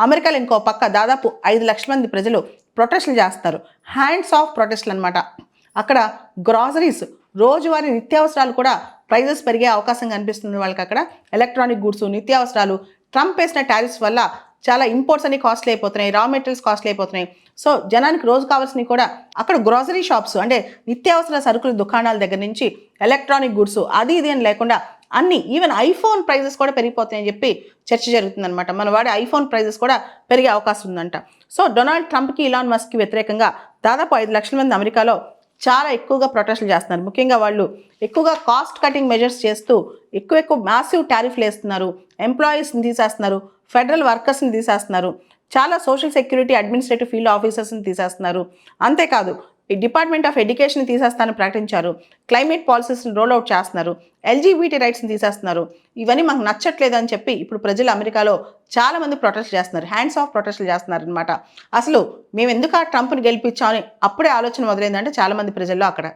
అమెరికాలో ఇంకో పక్క దాదాపు 5 లక్షల మంది ప్రజలు ప్రొటెస్టులు చేస్తున్నారు. హ్యాండ్స్ ఆఫ్ ప్రొటెస్టులు అనమాట. అక్కడ గ్రాసరీస్, రోజువారీ నిత్యావసరాలు కూడా ప్రైజెస్ పెరిగే అవకాశం కనిపిస్తుంది వాళ్ళకి. అక్కడ ఎలక్ట్రానిక్ గుడ్స్, నిత్యావసరాలు ట్రంప్ వేసిన టారిఫ్స్ వల్ల చాలా ఇంపోర్ట్స్ అన్ని కాస్ట్లీ అయిపోతున్నాయి, రా మెటీరియల్స్ కాస్ట్లీ అయిపోతున్నాయి. సో జనానికి రోజు కావాల్సినవి కూడా అక్కడ గ్రాసరీ షాప్స్ అంటే నిత్యావసర సరుకుల దుకాణాల దగ్గర నుంచి ఎలక్ట్రానిక్ గుడ్స్ అది ఇది అని లేకుండా అన్ని, ఈవెన్ ఐఫోన్ ప్రైజెస్ కూడా పెరిగిపోతాయని చెప్పి చర్చ జరుగుతుందన్నమాట. మన వాడే ఐఫోన్ ప్రైజెస్ కూడా పెరిగే అవకాశం ఉందంట. సో డొనాల్డ్ ట్రంప్కి, ఇలాన్ మస్క్కి వ్యతిరేకంగా దాదాపు 5 లక్షల మంది అమెరికాలో చాలా ఎక్కువగా ప్రొటెస్టులు చేస్తున్నారు. ముఖ్యంగా వాళ్ళు ఎక్కువగా కాస్ట్ కటింగ్ మెజర్స్ చేస్తూ ఎక్కువ మ్యాసివ్ టారిఫ్లు వేస్తున్నారు, ఎంప్లాయీస్ని తీసేస్తున్నారు, ఫెడరల్ వర్కర్స్ని తీసేస్తున్నారు, చాలా సోషల్ సెక్యూరిటీ అడ్మినిస్ట్రేటివ్ ఫీల్డ్ ఆఫీసర్స్ని తీసేస్తున్నారు. అంతేకాదు ఈ డిపార్ట్మెంట్ ఆఫ్ ఎడ్యుకేషన్ తీసేస్తానని ప్రకటించారు, క్లైమేట్ పాలసీస్ని రోల్అవుట్ చేస్తున్నారు, ఎల్జీబీటీ రైట్స్ని తీసేస్తున్నారు. ఇవన్నీ మాకు నచ్చట్లేదు అని చెప్పి ఇప్పుడు ప్రజలు అమెరికాలో చాలా మంది ప్రొటెస్ట్ చేస్తున్నారు, హ్యాండ్స్ ఆఫ్ ప్రొటెస్టులు చేస్తున్నారు అనమాట. అసలు మేము ఎందుకు ఆ ట్రంప్ని గెలిపించామని అప్పుడే ఆలోచన మొదలైందంటే చాలామంది ప్రజల్లో అక్కడ.